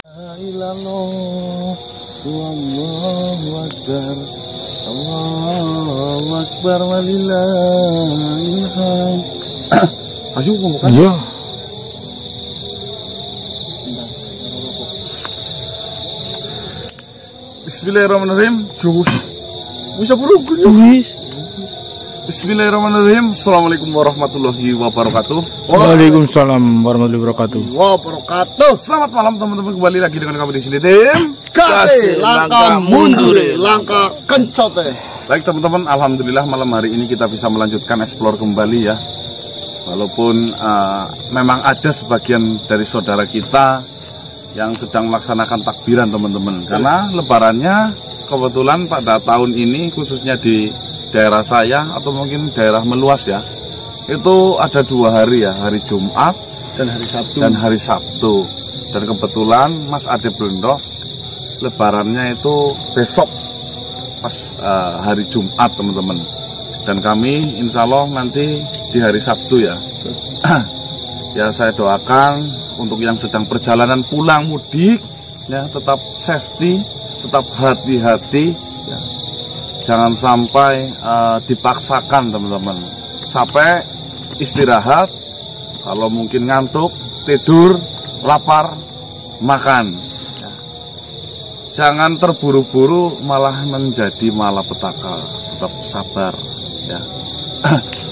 Allahu Akbar, Allahu Akbar walillahil hamd. Ayo ngomong. Iya. Bismillahirrahmanirrahim. Bisa berukun ya? Bismillahirrahmanirrahim. Assalamualaikum warahmatullahi wabarakatuh. Waalaikumsalam warahmatullahi wabarakatuh. Selamat malam teman-teman, kembali lagi dengan kami di sini tim Kasih langkah mundur, langkah kencot. Baik teman-teman, alhamdulillah malam hari ini kita bisa melanjutkan explore kembali ya. Walaupun memang ada sebagian dari saudara kita yang sedang melaksanakan takbiran teman-teman, karena lebarannya kebetulan pada tahun ini khususnya di daerah saya atau mungkin daerah meluas ya, itu ada 2 hari ya, hari Jumat dan hari Sabtu. Dan kebetulan Mas Ade Blendos lebarannya itu besok pas hari Jumat teman-teman, dan kami insya Allah nanti di hari Sabtu ya. Ya saya doakan untuk yang sedang perjalanan pulang mudik ya, tetap safety, tetap hati-hati ya. Jangan sampai dipaksakan teman-teman. Capek, istirahat. Kalau mungkin ngantuk, tidur, lapar, makan ya. Jangan terburu-buru malah menjadi malapetaka. Tetap sabar ya.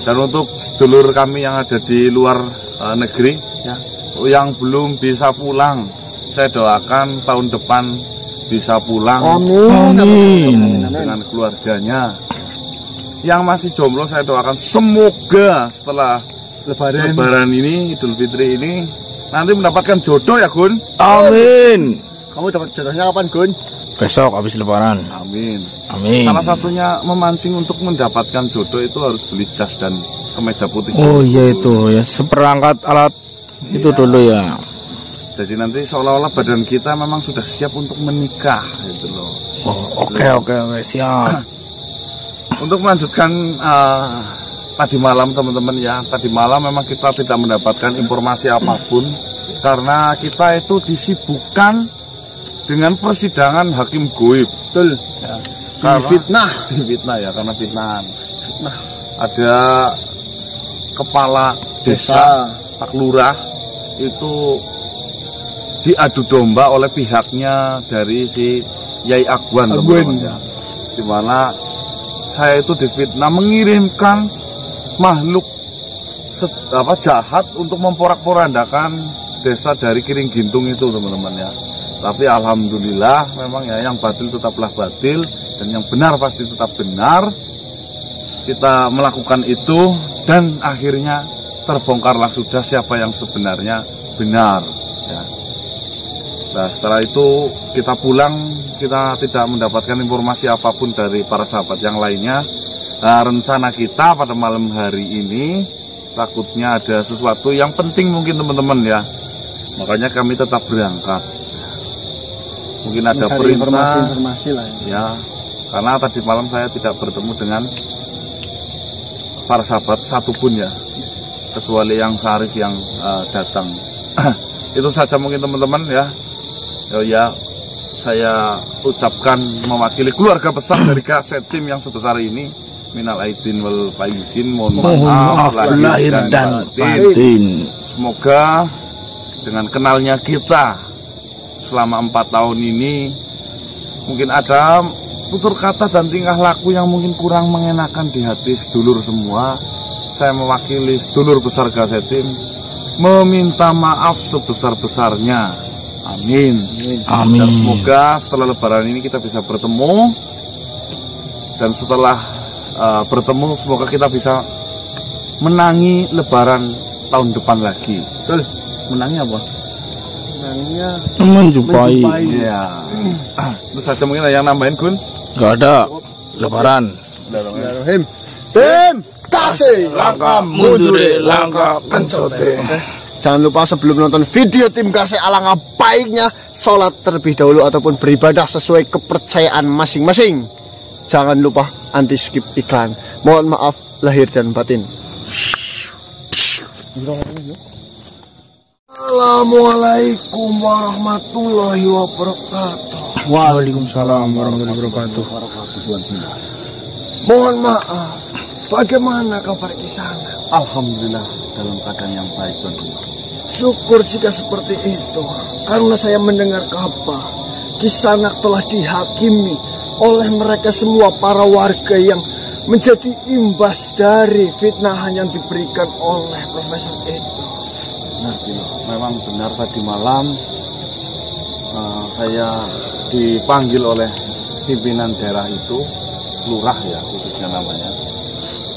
Dan untuk sedulur kami yang ada di luar negeri ya, yang belum bisa pulang, saya doakan tahun depan bisa pulang. Amin. Dengan keluarganya. Yang masih jomblo saya doakan semoga setelah lebaran ini, Idul Fitri ini, nanti mendapatkan jodoh ya Gun. Amin. Kamu dapat jodohnya kapan, Gun? Besok habis lebaran. Amin. Amin. Salah satunya memancing untuk mendapatkan jodoh itu harus beli jas dan kemeja putih. Oh iya itu ya, seperangkat alat itu dulu ya. Jadi nanti seolah-olah badan kita memang sudah siap untuk menikah gitu loh. Oh, oke, siap. Untuk melanjutkan tadi malam teman-teman ya, tadi malam memang kita tidak mendapatkan informasi apapun karena kita itu disibukkan dengan persidangan hakim goib. Betul Ya. Difitnah ya, karena fitnahan. Ada kepala desa Pak Lurah itu diadu domba oleh pihaknya dari si Yai Agwan teman-teman ya. Dimana saya itu difitnah mengirimkan makhluk jahat untuk memporak-porandakan desa dari Kiring Gintung itu teman-teman ya. Tapi alhamdulillah memang ya, yang batil tetaplah batil dan yang benar pasti tetap benar. Kita melakukan itu dan akhirnya terbongkarlah sudah siapa yang sebenarnya benar ya. Nah setelah itu kita pulang, kita tidak mendapatkan informasi apapun dari para sahabat yang lainnya. Nah, rencana kita pada malam hari ini takutnya ada sesuatu yang penting mungkin teman-teman ya. Makanya kami tetap berangkat. Mungkin ada perintah informasi lah ya. Karena tadi malam saya tidak bertemu dengan para sahabat satupun ya, kecuali yang Syarif yang datang. Itu saja mungkin teman-teman ya. Ya, saya ucapkan mewakili keluarga besar dari Kaset Tim yang sebesar ini, minal aidin wal faizin, mohon maaf lahir dan batin. Semoga dengan kenalnya kita selama 4 tahun ini, mungkin ada tutur kata dan tingkah laku yang mungkin kurang mengenakan di hati sedulur semua. Saya mewakili sedulur besar Kaset Tim meminta maaf sebesar-besarnya. Amin. Amin. Dan semoga setelah lebaran ini kita bisa bertemu. Dan setelah bertemu semoga kita bisa menangi lebaran tahun depan lagi. Betul. Menangi apa? Menanginya Menjumpai. Iya. Terus saja mungkin ada yang nambahin Gun? Gak ada. Lebaran. Bismillahirrahmanirrahim. Tim Kasih langkah mundur, langkah kencot. Jangan lupa sebelum nonton video Tim Kasih alangkah baiknya sholat terlebih dahulu ataupun beribadah sesuai kepercayaan masing-masing. Jangan lupa anti skip iklan. Mohon maaf lahir dan batin. Assalamualaikum warahmatullahi wabarakatuh. Waalaikumsalam warahmatullahi wabarakatuh. Mohon maaf, bagaimana kabar di sana? Alhamdulillah dalam keadaan yang baik Tuan Bilo. Syukur jika seperti itu, karena saya mendengar kabar Kisanak telah dihakimi oleh mereka semua para warga yang menjadi imbas dari fitnahan yang diberikan oleh Profesor itu. Benar Bilo, memang benar tadi malam saya dipanggil oleh pimpinan daerah itu, lurah ya khususnya namanya.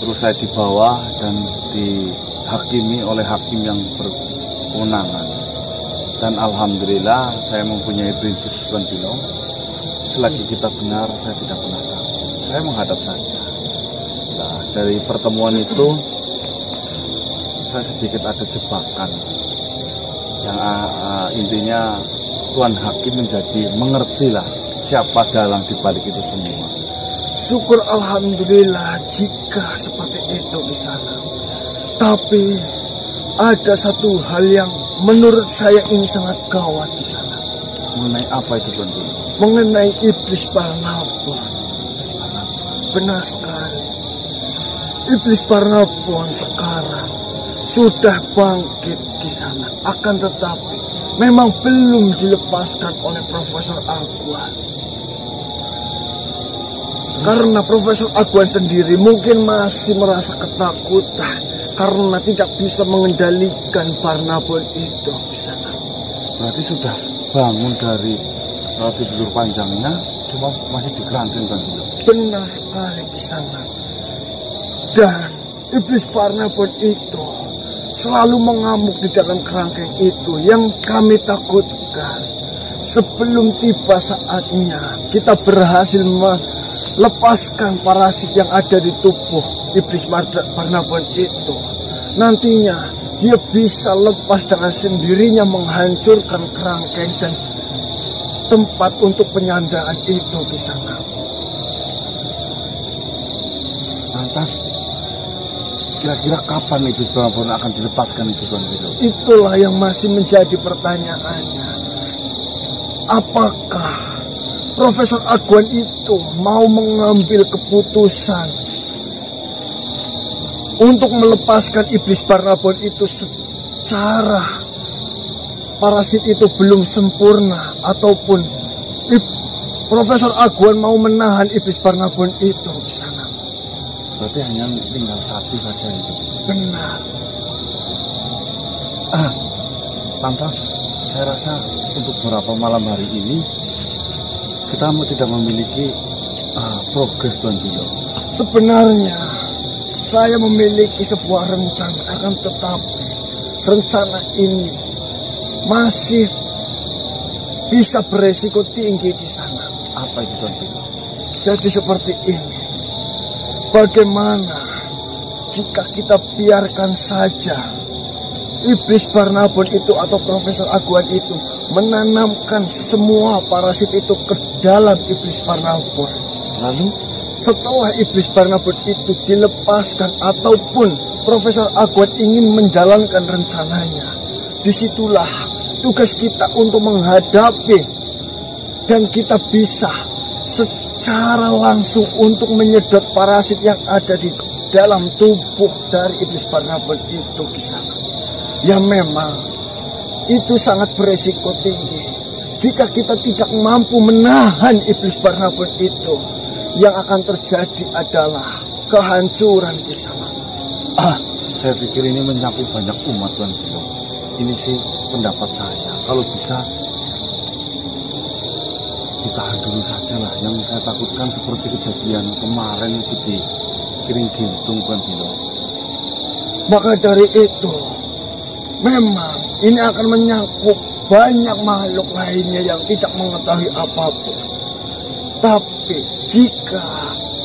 Terus saya dibawa dan dihakimi oleh hakim yang berkewenangan. Dan alhamdulillah saya mempunyai prinsip Tuan Bilo, selagi kita benar saya tidak pernah takut, saya menghadap saja. Nah, dari pertemuan itu saya sedikit ada jebakan yang intinya Tuan Hakim menjadi mengertilah siapa dalang dibalik itu semua. Syukur alhamdulillah jika seperti itu di sana. Tapi ada satu hal yang menurut saya ini sangat gawat di sana. Mengenai apa itu Tuan Bilo? Mengenai iblis Barnabas. Benar sekali. Iblis Barnabas sekarang sudah bangkit di sana. Akan tetapi memang belum dilepaskan oleh Profesor Aguan. Karena Profesor Aguan sendiri mungkin masih merasa ketakutan karena tidak bisa mengendalikan Barnabas itu di sana. Berarti sudah bangun dari tidur panjangnya, cuma masih di kerangkeng Tuan Bilo. Benar sekali di sana. Dan iblis Barnabas itu selalu mengamuk di dalam kerangkeng itu. Yang kami takutkan, sebelum tiba saatnya kita berhasil melepaskan parasit yang ada di tubuh iblis Barnabas itu, nantinya dia bisa lepas dengan sendirinya menghancurkan kerangkeng dan tempat untuk penyanderaan itu di sana. Lantas kira-kira kapan itu benar-benar akan dilepaskan itu Tuan Bilo? Itulah yang masih menjadi pertanyaannya. Apakah Profesor Aguan itu mau mengambil keputusan untuk melepaskan iblis Barnabas itu secara parasit itu belum sempurna, ataupun Profesor Aguan mau menahan iblis Barnabas itu di sana? Berarti hanya tinggal satu saja itu. Benar. Lantas saya rasa untuk beberapa malam hari ini kita tidak memiliki progres Tuan Bilo. Sebenarnya saya memiliki sebuah rencana, akan tetapi rencana ini masih bisa beresiko tinggi di sana. Apa itu Tuan Bilo? Jadi seperti ini. Bagaimana jika kita biarkan saja iblis Barnabas itu atau Profesor Aguan itu menanamkan semua parasit itu ke dalam iblis Barnabas. Lalu setelah iblis Barnabas itu dilepaskan ataupun Profesor Aguan ingin menjalankan rencananya, disitulah tugas kita untuk menghadapi dan kita bisa secara langsung untuk menyedot parasit yang ada di dalam tubuh dari iblis Barnabas itu di sana. Ya memang itu sangat beresiko tinggi. Jika kita tidak mampu menahan iblis Barnabas itu, yang akan terjadi adalah kehancuran di sana. Saya pikir ini menyangkut banyak umat Tuan Bilo. Ini sih pendapat saya. Kalau bisa ditahan dulu saja lah. Yang saya takutkan seperti kejadian kemarin itu di Kiring Gintung Tuan Bilo. Maka dari itu, memang ini akan menyangkut banyak makhluk lainnya yang tidak mengetahui apapun. Tapi jika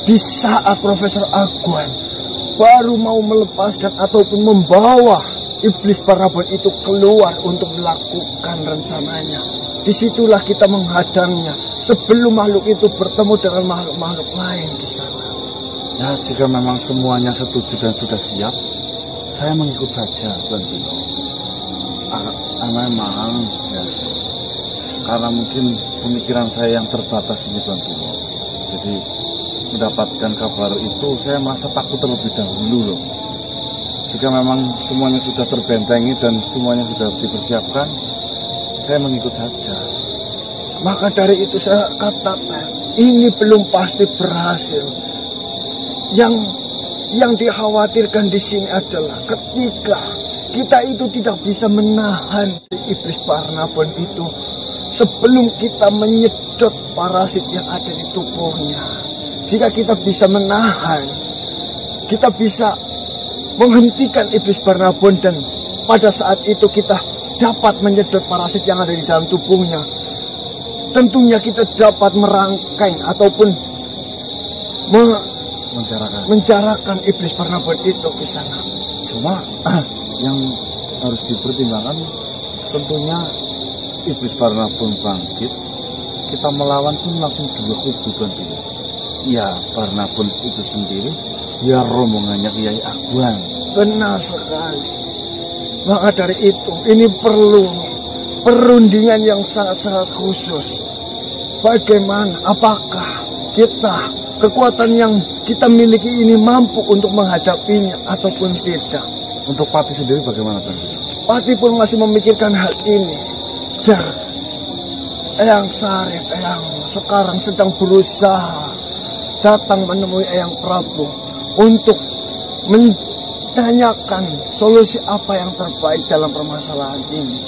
di saat Profesor Aguan baru mau melepaskan ataupun membawa iblis Barnabas itu keluar untuk melakukan rencananya, disitulah kita menghadangnya sebelum makhluk itu bertemu dengan makhluk-makhluk lain di sana. Ya, jika memang semuanya setuju dan sudah siap, saya mengikut saja Tuan Bilo. memang ya. Karena mungkin pemikiran saya yang terbatas ini Tuan Guru. Jadi mendapatkan kabar itu saya merasa takut terlebih dahulu loh. Jika memang semuanya sudah terbentengi dan semuanya sudah dipersiapkan, saya mengikut saja. Maka dari itu saya katakan, ini belum pasti berhasil. Yang dikhawatirkan di sini adalah ketika kita itu tidak bisa menahan iblis Barnabon itu sebelum kita menyedot parasit yang ada di tubuhnya. Jika kita bisa menahan, kita bisa menghentikan iblis Barnabon, dan pada saat itu kita dapat menyedot parasit yang ada di dalam tubuhnya. Tentunya kita dapat merangkai ataupun menjarakan iblis Barnabon itu ke sana. Cuma yang harus dipertimbangkan tentunya iblis Barnabon bangkit, kita melawan pun langsung dua kubu kan. Ya Barnabon itu sendiri, ya rombongannya Kiai Agwan. Benar sekali. Maka dari itu ini perlu perundingan yang sangat-sangat khusus. Bagaimana, apakah kekuatan yang kita miliki ini mampu untuk menghadapinya ataupun tidak? Untuk Pati sendiri bagaimana Tuan? Pati pun masih memikirkan hal ini. Dan Eyang Sarif, Eyang sekarang sedang berusaha datang menemui Eyang Prabu untuk menanyakan solusi apa yang terbaik dalam permasalahan ini.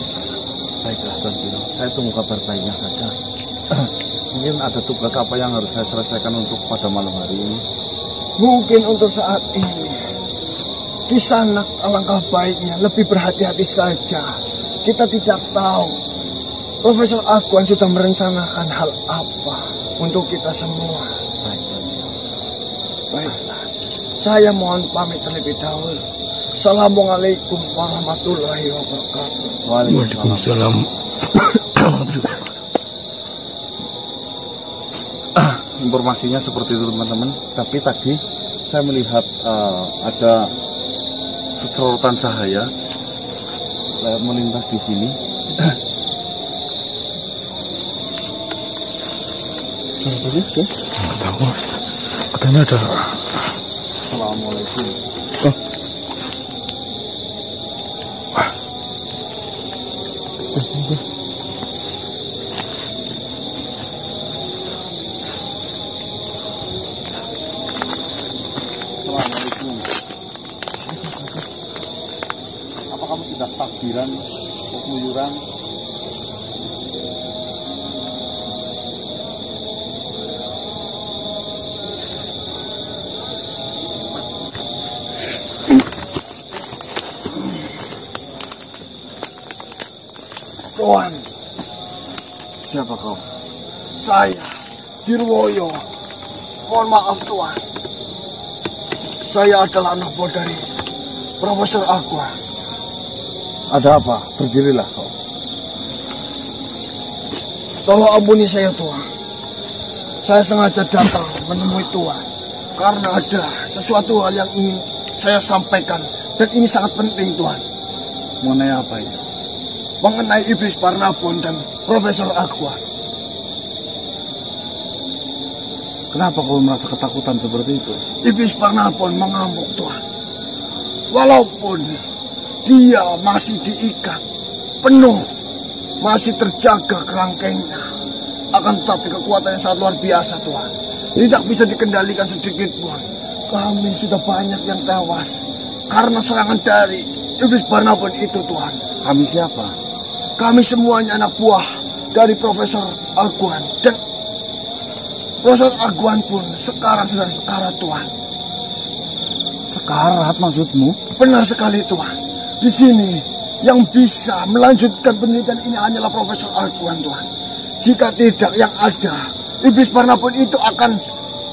Baiklah Tuan Guru, saya tunggu kabar baiknya saja. Mungkin ada tugas apa yang harus saya selesaikan untuk pada malam hari ini? Mungkin untuk saat ini di sana alangkah baiknya lebih berhati-hati saja. Kita tidak tahu Profesor Agwan sudah merencanakan hal apa untuk kita semua. Baiklah, saya mohon pamit terlebih dahulu. Assalamualaikum warahmatullahi wabarakatuh. Waalaikumsalam. Informasinya seperti itu teman-teman. Tapi tadi saya melihat ada sesorotan cahaya melintas di sini. Nggak tahu Mas. Katanya ada. Assalamualaikum. Assalamualaikum. Apa kamu sudah takbiran, keluyuran? Tuan, Siapa kau? saya Dirwoyo. Mohon maaf Tuan. Saya adalah anak buah dari Profesor Agwan. Ada apa? Berdirilah kau. Tolong ampuni saya Tuan. Saya sengaja datang menemui Tuan karena ada sesuatu hal yang ingin saya sampaikan, dan ini sangat penting Tuan. Mengenai apa itu? Mengenai iblis Barnabon dan Profesor Agwan. Kenapa kau merasa ketakutan seperti itu? Iblis Barnabon mengamuk Tuan. Walaupun dia masih diikat penuh, masih terjaga kerangkengnya, akan tetapi kekuatannya sangat luar biasa Tuan. Tidak bisa dikendalikan sedikit pun. Kami sudah banyak yang tewas karena serangan dari iblis Barnabon itu Tuan. Kami siapa? Kami semuanya anak buah dari Profesor Agwan, dan Profesor Agwan pun sekarang sedang sekarat Tuan. Sekarat maksudmu? Benar sekali Tuan. Di sini yang bisa melanjutkan penelitian ini hanyalah Profesor Agwan Tuan. Jika tidak, yang ada iblis Barnabon itu akan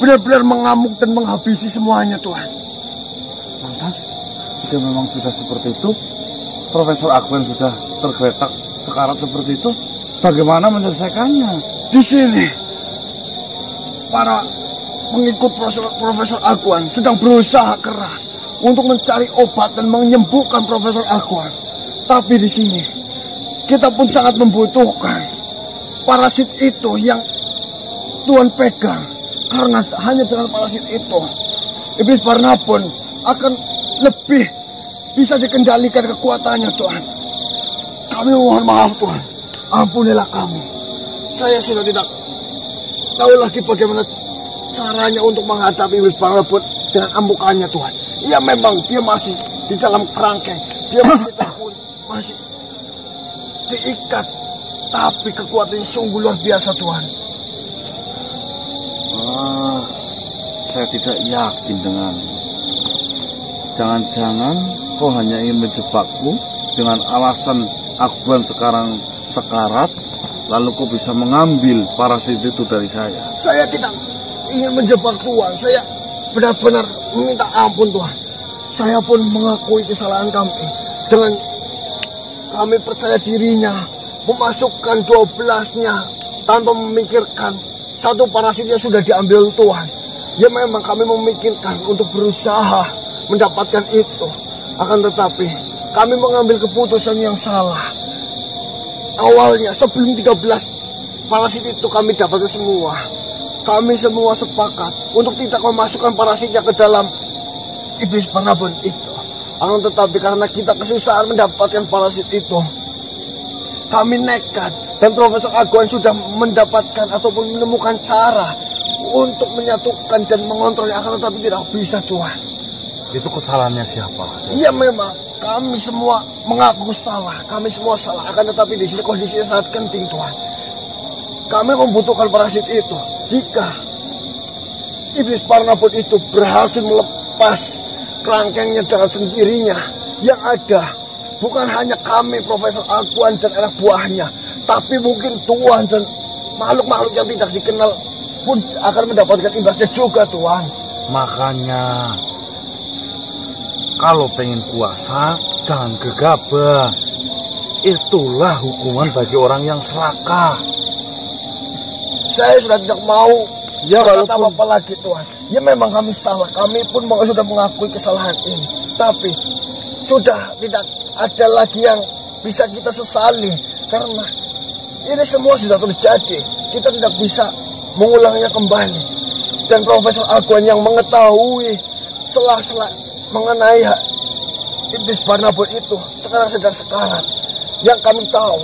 benar-benar mengamuk dan menghabisi semuanya Tuan. Lantas, jika memang sudah seperti itu, Profesor Agwan sudah tergeletak sekarat seperti itu, bagaimana menyelesaikannya? Di sini para pengikut Profesor Agwan sedang berusaha keras untuk mencari obat dan menyembuhkan Profesor Agwan. Tapi di sini kita pun sangat membutuhkan parasit itu yang Tuhan pegang. Karena hanya dengan parasit itu, Iblis Barnabas akan lebih bisa dikendalikan kekuatannya, Tuhan. Kami mohon maaf, Tuhan. Ampunilah kami. Saya sudah tidak tahu lagi bagaimana caranya untuk menghadapi Iblis Barnabas dengan amukannya, Tuhan. Ya memang dia masih di dalam kerangkeng, dia masih takut, masih diikat, tapi kekuatannya sungguh luar biasa, Tuhan. Saya tidak yakin dengan. Jangan-jangan kau hanya ingin menjebakku dengan alasan Akwan sekarang sekarat, lalu kau bisa mengambil parasit itu dari saya. Saya tidak ingin menjebak Tuhan. Saya benar-benar meminta ampun, Tuhan. Saya pun mengakui kesalahan kami. Dengan kami percaya dirinya, memasukkan 12-nya tanpa memikirkan satu parasit yang sudah diambil Tuhan. Ya memang kami memikirkan untuk berusaha mendapatkan itu. Akan tetapi kami mengambil keputusan yang salah. Awalnya sebelum 13 parasit itu kami dapatkan semua. Kami semua sepakat untuk tidak memasukkan parasitnya ke dalam Iblis Barnabas itu. Akan tetapi karena kita kesusahan mendapatkan parasit itu, kami nekat. Dan Profesor Aguan sudah mendapatkan ataupun menemukan cara untuk menyatukan dan mengontrolnya, akan tetapi tidak bisa, Tuhan. Itu kesalahannya siapa? Ya memang kami semua mengaku salah, kami semua salah. Akan tetapi di sini kondisinya sangat genting, Tuhan. Kami membutuhkan parasit itu. Jika Iblis Barnabas itu berhasil melepas kerangkengnya dengan sendirinya, yang ada bukan hanya kami, Profesor Aguan dan anak buahnya, tapi mungkin Tuhan dan makhluk-makhluk yang tidak dikenal pun akan mendapatkan imbasnya juga, Tuhan. Makanya kalau pengen kuasa jangan gegabah. Itulah hukuman bagi orang yang serakah. Saya sudah tidak mau berkata apa-apa lagi, Tuhan. Ya memang kami salah, kami pun sudah mengakui kesalahan ini. Tapi sudah tidak ada lagi yang bisa kita sesali, karena ini semua sudah terjadi. Kita tidak bisa mengulangnya kembali. Dan Profesor Aguan yang mengetahui sela-sela mengenai Iblis Barnabas itu sekarang sedang sekarat. Yang kami tahu,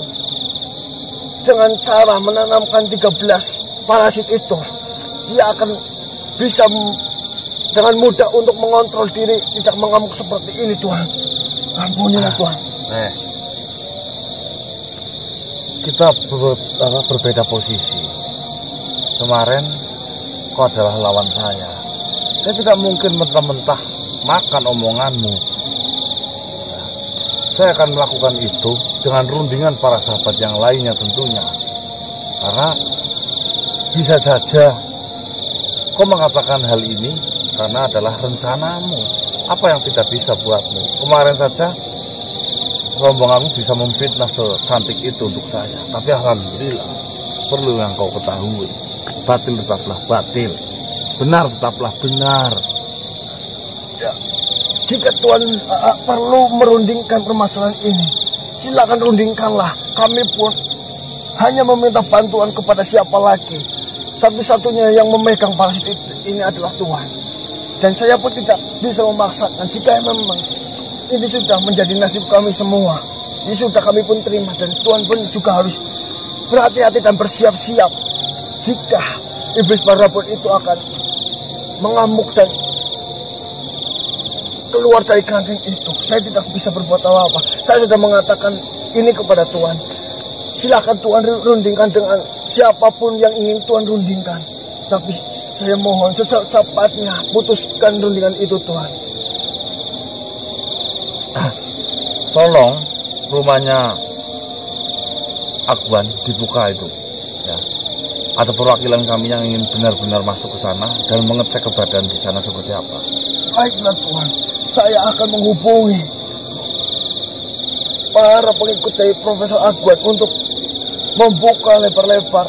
dengan cara menanamkan 13 parasit itu, dia akan bisa dengan mudah untuk mengontrol diri, tidak mengamuk seperti ini, Tuhan. Ampunilah, Tuhan. Kita berbeda posisi. Kemarin kau adalah lawan saya. Saya tidak mungkin mentah-mentah makan omonganmu. Saya akan melakukan itu dengan rundingan para sahabat yang lainnya tentunya. Karena bisa saja kau mengatakan hal ini karena adalah rencanamu. Apa yang tidak bisa buatmu? Kemarin saja rombonganmu bisa memfitnah secantik itu untuk saya. Tapi alhamdulillah, perlu yang kau ketahui, batil tetaplah batil, benar tetaplah benar. Ya, jika Tuhan perlu merundingkan permasalahan ini, silakan rundingkanlah. Kami pun hanya meminta bantuan kepada siapa lagi. Satu-satunya yang memegang parasit ini adalah Tuhan. Dan saya pun tidak bisa memaksakan. Jika memang ini sudah menjadi nasib kami semua, ini sudah kami pun terima. Dan Tuhan pun juga harus berhati-hati dan bersiap-siap jika Iblis Barnabas itu akan mengamuk dan keluar dari kerangkeng itu. Saya tidak bisa berbuat apa-apa. Saya sudah mengatakan ini kepada Tuhan. Silakan Tuhan rundingkan dengan siapapun yang ingin Tuhan rundingkan. Tapi saya mohon secepatnya putuskan rundingan itu, Tuhan. Tolong rumahnya Akwan dibuka itu, ya. Ada perwakilan kami yang ingin benar-benar masuk ke sana dan mengecek keberadaan di sana seperti apa. Baiklah, Tuhan. Saya akan menghubungi para pengikut dari Profesor Akwan untuk membuka lebar-lebar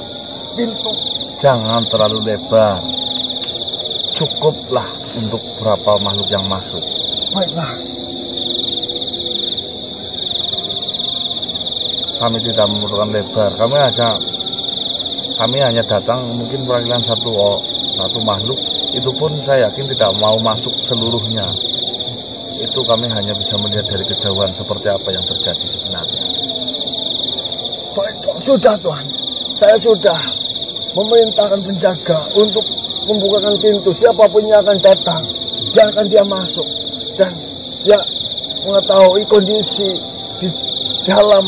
pintu. Jangan terlalu lebar. Cukuplah untuk berapa makhluk yang masuk. Baiklah. kami tidak memerlukan lebar. Kami hanya datang mungkin perwakilan satu makhluk, itu pun saya yakin tidak mau masuk seluruhnya. Itu kami hanya bisa melihat dari kejauhan seperti apa yang terjadi sebenarnya. Baik, sudah Tuhan. Saya sudah memerintahkan penjaga untuk membukakan pintu. Siapapun yang akan datang, biarkan dia masuk. Dan dia mengetahui kondisi di dalam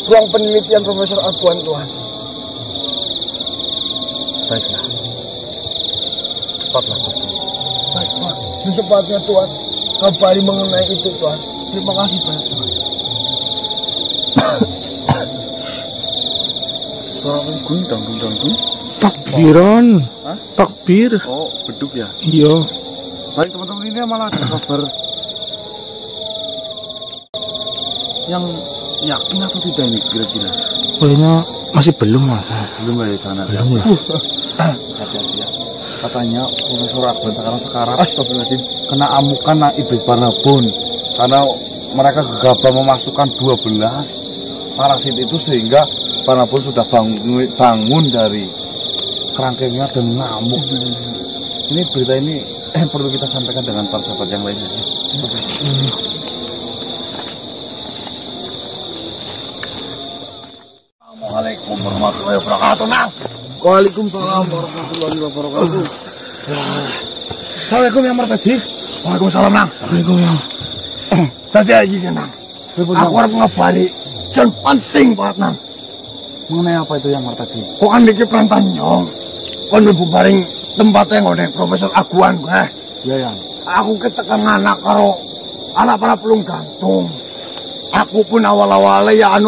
ruang penelitian Profesor Aguan, Tuhan. Baiklah. Cepatlah pergi. Baik, Tuhan. Secepatnya, Tuhan. Kabari mengenai itu, Tuhan. Terima kasih banyak, Tuhan. Suara gendang. Takbiran. Hah? Takbir. Oh, beduk ya? Iya. Baik teman-teman, ini malah ada kabar yang yakin atau tidak ini kira-kira? Kayaknya masih belum, Mas. Belum ya sana. Belum lah. Hati-hati ya. Katanya Profesor Aguan sekarang astagfirullahaladzim kena amukan iblis Barnabon karena mereka gegabah memasukkan 12 parasit itu sehingga Barnabon sudah bangun dari kerangkengnya dan ngamuk. Ini berita ini perlu kita sampaikan dengan para sahabat yang lainnya. Assalamualaikum warahmatullahi wabarakatuh. Waalaikumsalam warahmatullahi wabarakatuh. Assalamualaikum yang Martaji. Waalaikumsalam, Nang. Waalaikumsalam. Tadi lagi, Nang. Aku harus ngabari. Jan penting banget, Nang. Mengenai apa itu yang Martaji? Kok kan dikit perintah nyong. Kon mlebu baring tempatnya ngone Profesor Aguan gue. Ya yang. Aku ketekan anak karo anak para pelung gantung. Aku pun awal-awalnya ya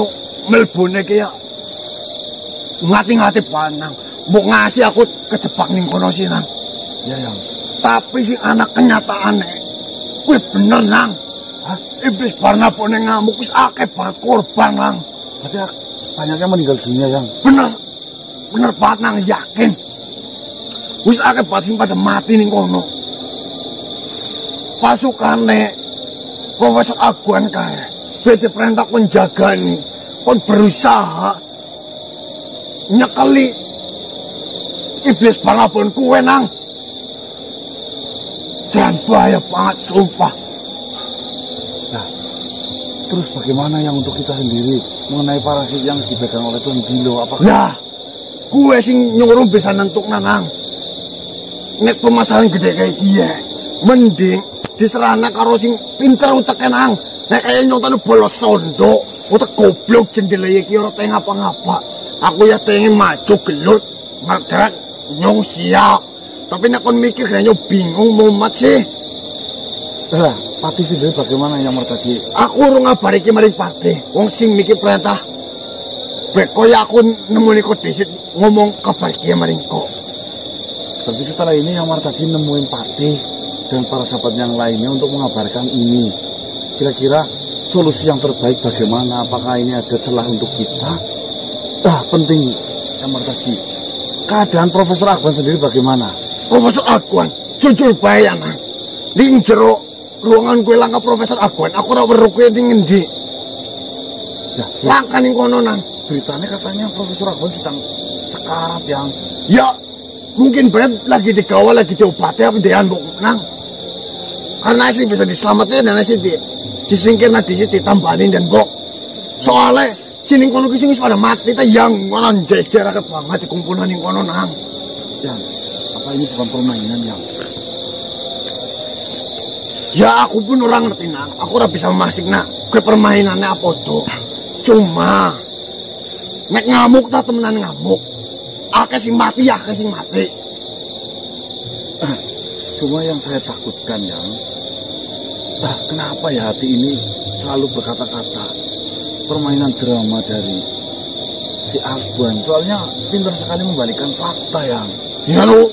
melbone ki ya ngati-ngati panang. Mbok ngasih aku kejebak ning kono sih, Nang. Ya yang. Tapi sing anak kenyataane kuwi bener, Nang. Hah? Iblis Barnabon ngamuk wis akeh banget korban, Nang. Berarti banyaknya meninggal dunia yang. Bener banget, Nang, yakin. Wis akeh banget sing pada mati ning kono. Pasukane Profesor Aguan kae. Bete perintah kon jagani. Kon berusaha nyekeli iblis Barnabon kuwe, Nang. Dan bahaya banget, sumpah. Nah, terus bagaimana yang untuk kita sendiri mengenai parasit yang dipegang oleh Tuan Bilo? Apakah? Nah, gue sing nyuruh bisa nentuk, Nang. Nek permasalahan gede kayak gini, mending diserahna karo sing pinter uteknya, Nang. Nek kayak nyontohnya bolos sondo, utek goblok jendela iki ora teng apa-ngapa. Aku ya pengen maju gelut, ngergak nyong siap. Tapi nek kon mikir kayaknya bingung mau mat sih. Lah, Pati sendiri bagaimana yang Martaji? Aku urung ngabari ki maring Pati. Wong sing mikir perintah. Beko ya aku nemuni kok disit ngomong kabar ki maring kok. Tapi setelah ini yang Martaji nemuin Pati dan para sahabat yang lainnya untuk mengabarkan ini. Kira-kira solusi yang terbaik bagaimana? Apakah ini ada celah untuk kita? Penting yang Martaji. Keadaan Profesor Aguan sendiri bagaimana? Profesor Aguan, jujur bayang, Nang. Ning jero ruangan gue langka Profesor Aguan, aku ora weruh kowe ning ngendi. Ya, Langka ning kono, Nang. beritanya katanya Profesor Aguan sedang sekarat yang. Ya, mungkin bae lagi dikawal, lagi diobati apa dean, Bok, Nang. Karena sih bisa diselamatin dan sih disingkirna disi ditambahin dan Bok. Soalnya sini kono ki sing wis pada mati ta yang ngono jejer akeh banget dikumpulan ning kono, Nang. Yang apa ini bukan permainan yang? Ya aku pun orang ngerti, Nang. Aku ora bisa memastikan ke permainannya apa tuh. Cuma nek ngamuk ta temenan ngamuk. Akeh sing mati, akeh sing mati. Cuma yang saya takutkan yang kenapa ya hati ini selalu berkata-kata permainan drama dari si Aguan. Soalnya pintar sekali membalikan fakta yang. Ya lu,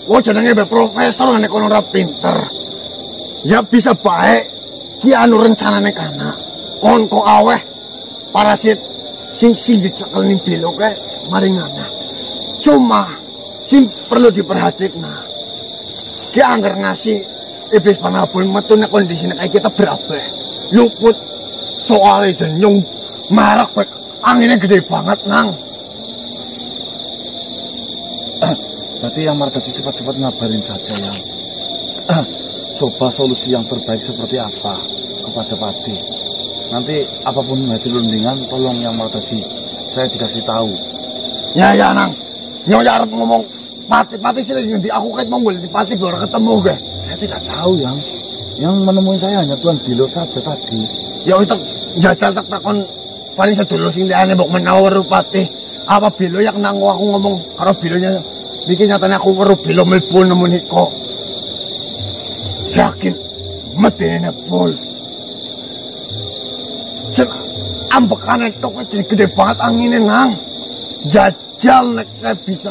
wah jenenge be profesor nek kono ora pinter. Ya bisa baik ki anu rencanane kana. Kon kok aweh parasit sing dicekel ning Bilo kae maringana. Cuma sing perlu diperhatikna. Ki angger ngasih iblis Barnabon metu nek kondisine kayak kita berapa. Luput soalnya jenyung marak Anginnya gede banget, Nang. Berarti yang Martadi cepat-cepat ngabarin saja yang coba solusi yang terbaik seperti apa kepada Pati. Nanti apapun hasil rundingan, tolong yang Martadi saya dikasih tahu. Ya Nang. Nyonya arep ngomong Pati sih lagi ngendi aku kait mau golek Pati baru ketemu ge. Saya tidak tahu yang menemui saya hanya Tuan Bilo saja tadi. Ya itu jajal tak takon paling sedulur sing liyane mbok menawa weruh Pati. Apa Bilo yang nang aku ngomong karo Bilonya bikin nyatanya aku weruh Bilo mlebu nemu niko. Yakin medene pol. Cek ambekane tok gede banget anginnya, Nang. Jajal nek bisa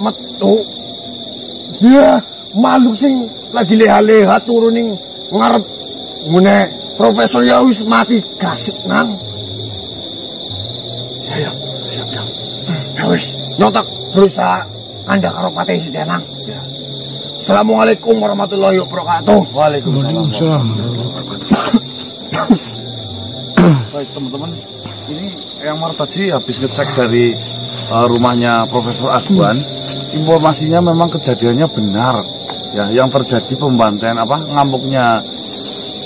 metu. Ya, malu sing lagi leha-leha turun ning ngarep ngene profesor ya wis mati gasik, Nang. Ya, siap. Ya wis, nyotak berusaha anda karo Pati sithik, Nang. Ya. Assalamualaikum warahmatullahi wabarakatuh. Waalaikumsalam. Baik teman-teman, ini yang Martadi habis ngecek dari rumahnya Profesor Aguan. Informasinya memang kejadiannya benar. Ya, yang terjadi pembantaian ngamuknya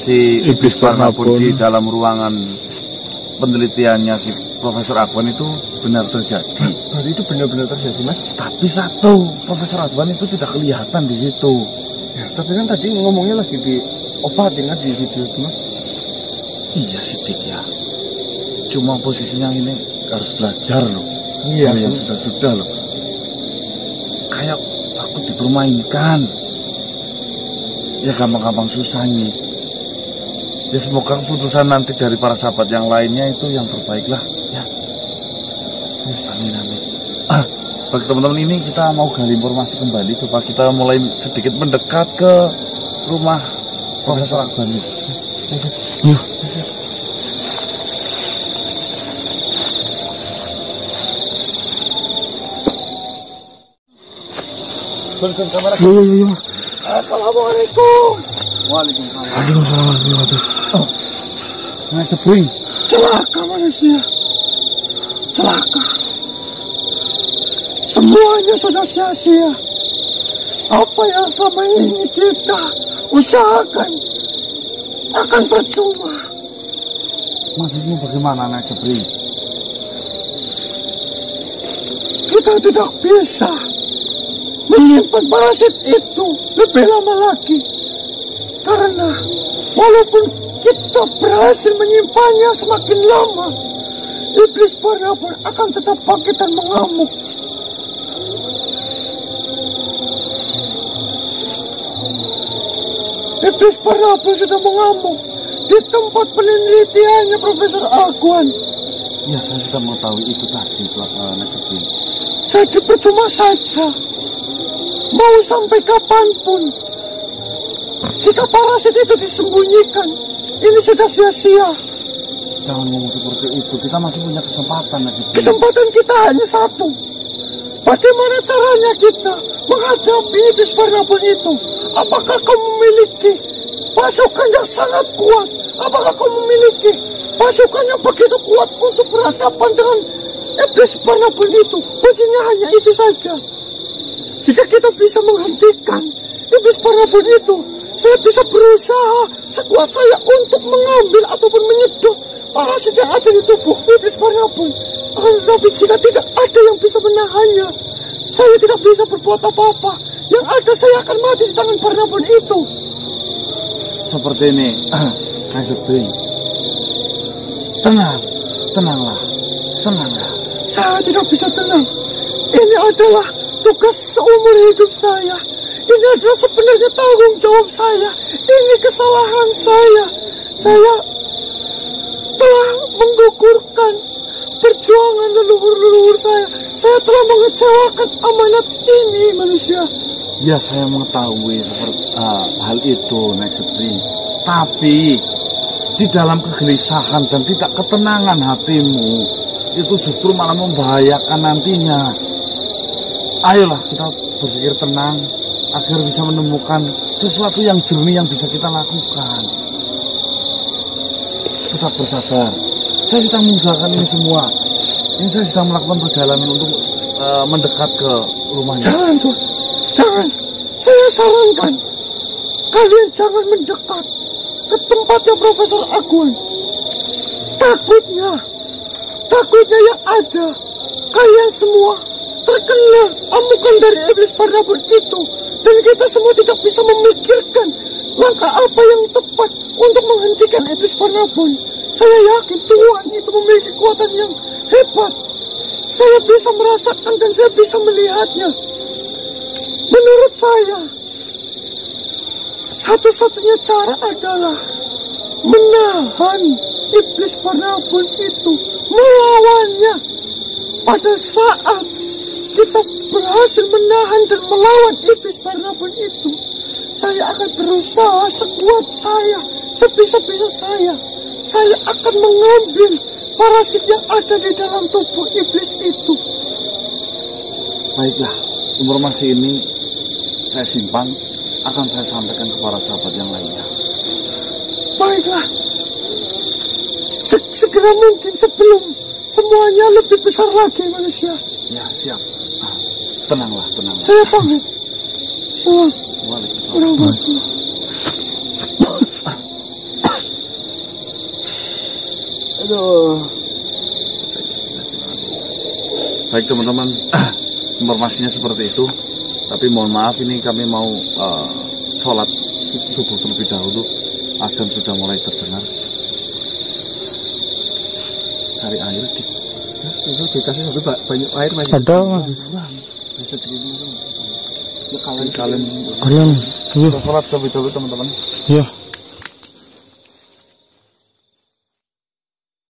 si Iblis Barnabun di dalam ruangan penelitiannya si Profesor Aguan itu benar terjadi. Berarti itu benar-benar terjadi, Mas? Tapi satu, Profesor Aguan itu tidak kelihatan di situ. Ya, tapi kan tadi ngomongnya lagi di obatin di video itu, Mas. Iya Sidik ya. Cuma posisinya ini harus belajar loh. Iya, yang sudah loh. Kayak aku dipermainkan. Ya gampang-gampang susah nih. Ya semoga keputusan nanti dari para sahabat yang lainnya itu yang terbaik lah. Ya. Amin. Bagi teman-teman ini kita mau gali informasi kembali. Coba kita mulai sedikit mendekat ke rumah Profesor Aguan ini. Yuk. Yuk. Assalamualaikum. Waalaikumsalam. Nah, Sebring. Celaka manusia. Celaka. Semuanya sudah sia-sia. Apa yang selama ini kita usahakan akan percuma. Maksudnya bagaimana, Nak Sebring? Kita tidak bisa menyimpan parasit itu lebih lama lagi. Karena walaupun kita berhasil menyimpannya semakin lama, Iblis Barnabun akan tetap bangkit dan mengamuk. Iblis Barnabun sudah mengamuk di tempat penelitiannya Profesor Aguan. Ya, saya sudah mengetahui itu tadi, Nak Sebring. Jadi percuma saja. Mau sampai kapanpun, jika parasit itu disembunyikan, ini sudah sia-sia. Jangan ngomong seperti itu, kita masih punya kesempatan, Nak Sebring. Kesempatan kita hanya satu. Bagaimana caranya kita menghadapi Iblis Barnabun itu? Apakah kau memiliki pasukan yang sangat kuat? Apakah kau memiliki pasukan yang begitu kuat untuk berhadapan dengan Iblis Barnabun itu? Kuncinya hanya itu saja. Jika kita bisa menghentikan Iblis Barnabun itu, saya bisa berusaha sekuat saya untuk mengambil ataupun menyedot parasit yang ada di tubuh Iblis Barnabun. Tetapi jika tidak ada yang bisa menahannya, saya tidak bisa berbuat apa-apa. Yang ada saya akan mati di tangan Barnabun itu. Seperti ini, Nak Sebring. Tenanglah. Saya tidak bisa tenang. Ini adalah tugas seumur hidup saya. Ini adalah sebenarnya tanggung jawab saya. Ini kesalahan saya. Saya telah menggugurkan perjuangan leluhur-leluhur saya. Saya telah mengecewakan amanat ini manusia. Ya, saya mengetahui hal itu, Nak Sebring. Tapi di dalam kegelisahan dan tidak ketenangan hatimu, itu justru malah membahayakan nantinya. Ayolah kita berpikir tenang agar bisa menemukan sesuatu yang jernih yang bisa kita lakukan. Tetap bersabar. Saya sedang mengusahakan ini semua. Ini saya sedang melakukan perjalanan untuk mendekat ke rumahnya. Jangan Tuan, jangan. Saya sarankan kalian jangan mendekat ke tempatnya Profesor Agun. Takutnya yang ada kalian semua terkena amukan dari iblis Barnabas itu, dan kita semua tidak bisa memikirkan langkah apa yang tepat untuk menghentikan iblis Barnabas. Saya yakin Tuhan itu memiliki kekuatan yang hebat. Saya bisa merasakan dan saya bisa melihatnya. Menurut saya, satu-satunya cara adalah menahan iblis Barnabas itu, melawannya. Pada saat kita berhasil menahan dan melawan iblis Barnabas itu, saya akan berusaha sekuat saya, sebisa-bisa saya. Saya akan mengambil parasit yang ada di dalam tubuh iblis itu. Baiklah, informasi ini saya simpan, akan saya sampaikan kepada sahabat yang lainnya. Baiklah, segera mungkin sebelum semuanya lebih besar lagi manusia. Ya, siap. Tenanglah. Saya pamit. Salam. Waalaikumsalam. Aduh. Baik teman-teman, informasinya seperti itu. Tapi mohon maaf, ini kami mau sholat subuh terlebih dahulu. Azan sudah mulai terdengar. Cari air dik. Itu dikasih satu banyak air Mas. Ada Mas. Kalian Iya. sholat terlebih dahulu teman-teman. Iya.